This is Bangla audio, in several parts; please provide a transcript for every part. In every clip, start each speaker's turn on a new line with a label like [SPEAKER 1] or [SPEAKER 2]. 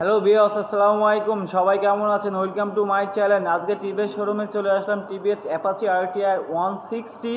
[SPEAKER 1] হ্যালো ভিউয়ার্স, আসসালামু আলাইকুম। সবাই কেমন আছেন? Welcome to my channel. আজকে টিভিএস শোরুমে চলে আসলাম। TVS Apache RTR 160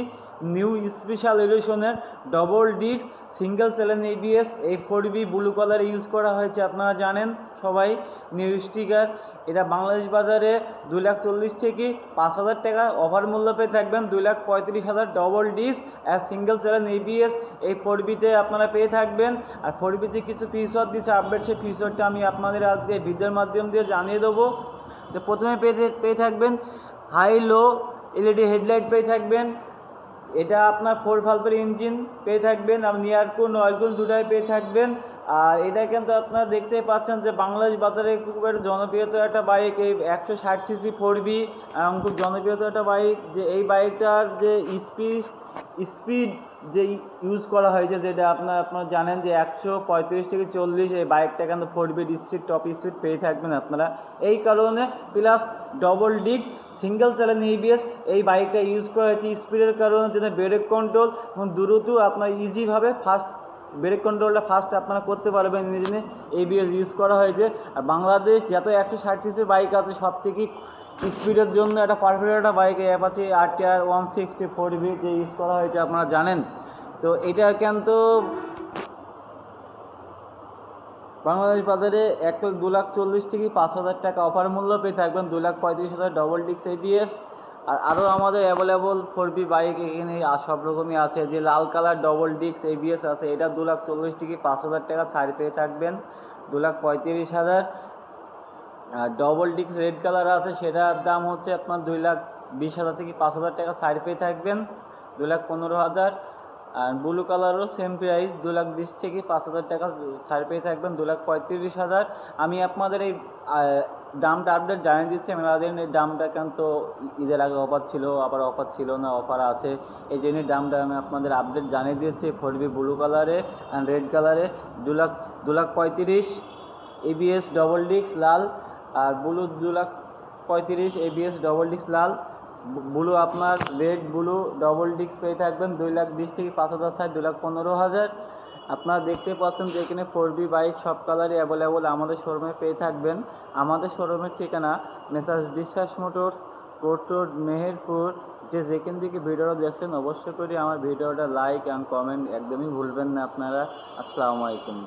[SPEAKER 1] new special এডিশনের double disc single channel ABS এই 4B ব্লু কালার ইউজ করা হয়েছে। আপনারা জানেন সবাই, নিউ স্টিকার। এটা বাংলাদেশ বাজারে 2,40,000 থেকে 5,000 টাকা অফার মূল্য পেয়ে থাকবেন। 2,35,000 ডবল ডিস্ক আর সিঙ্গেল চ্যানেল এবিএস এই 4Bতে আপনারা পেয়ে থাকবেন। আর 4Bতে কিছু ফিচার দিচ্ছে আপডেট, সেই ফিচারটা আমি আপনাদের আজকে ভিডিওর মাধ্যম দিয়ে জানিয়ে দেবো। তো প্রথমে পেয়ে থাকবেন হাই লো এলইডি হেডলাইট পেয়ে থাকবেন। এটা আপনার 4 ভালভের ইঞ্জিন পেয়ে থাকবেন। আর নিয়ার কুল অয়েল কুল দুটাই পেয়ে থাকবেন। আর এটা কিন্তু আপনারা দেখতেই পাচ্ছেন যে বাংলাদেশ বাজারে খুব একটা জনপ্রিয়তা একটা বাইক, এই 160cc 4B খুব জনপ্রিয়তা একটা বাইক। যে এই বাইকটার যে স্পিড যে ইউজ করা হয়েছে, যেটা আপনারা জানেন যে 135 থেকে 40 এই বাইকটা কিন্তু 4B স্পিড টপ স্পিড পেয়ে থাকবেন আপনারা। এই কারণে plus double disc single channel ABS এই বাইকটা ইউজ করা হয়েছে। স্পিডের কারণে যেন ব্রেক কন্ট্রোল এবং দ্রুত আপনার ইজিভাবে ফাস্ট ব্রেক কন্ট্রোলটা ফাস্ট আপনারা করতে পারবেন। জন্য এবিএস ইউজ করা হয়েছে। আর বাংলাদেশ যত 160cc বাইক আছে সব থেকে স্পিডের জন্য একটা পারফেক্ট একটা বাইক অ্যাপাচি আরটিআর 160 4B যে ইউজ করা হয়েছে আপনারা জানেন। তো এটা কিন্তু বাংলাদেশ বাজারে 2,40,000 থেকে 5,000 টাকা অফার মূল্য পেয়ে থাকবেন। 2,35,000 ডবল ডিস্ক এবিএস। আর আরও আমাদের অ্যাভেলেবল 4B বাইক এখানে সব রকমই আছে। যে লাল কালার ডবল ডিস্ক এবিএস আছে, এটা 2,40,000 থেকে 5,000 টাকা ছাড় পেয়ে থাকবেন। 2,35,000। আর ডবল ডিস্ক রেড কালার আছে, সেটার দাম হচ্ছে আপনার 2,20,000 থেকে 5,000 টাকা ছাড় পেয়ে থাকবেন। 2,15,000। আর ব্লু কালারও সেম প্রাইস, 2,20,000 থেকে 5,000 টাকা ছাড় পেয়ে থাকবেন। 2,35,000। আমি আপনাদের এই দামটা আপডেট জানিয়ে দিচ্ছি। আমাদের এই দামটা কিন্তু ঈদের আগে অফার ছিল, আবার অফার ছিল না, অফার আছে। এই জন্য দামটা আমি আপনাদের আপডেট জানিয়ে দিচ্ছি। 4B ব্লু কালারে অ্যান্ড রেড কালারে 2,35,000 এবিএস ডবল ডিস্ক লাল। আর ব্লু 2,35,000 এবিএস ডবল ডিস্ক লাল। ব্লু আপনার রেড ব্লু ডবল ডিস্ক পেয়ে থাকবেন 2,20,000 থেকে 5,000 ছাড় 2,15,000। আপনারা দেখতে পাচ্ছেন যে এখানে 4B বাইক সব কালারই অ্যাভেলেবল আমাদের শোরুমে পেয়ে থাকবেন। আমাদের শোরুমের ঠিকানা মেসার্স বিশ্বাস মোটরস, কোর্ট রোড, মেহেরপুর। যেখান থেকে ভিডিওটা দেখছেন অবশ্যই করে আমার ভিডিওটা লাইক অ্যান্ড কমেন্ট একদমই ভুলবেন না আপনারা। আসসালামু আলাইকুম।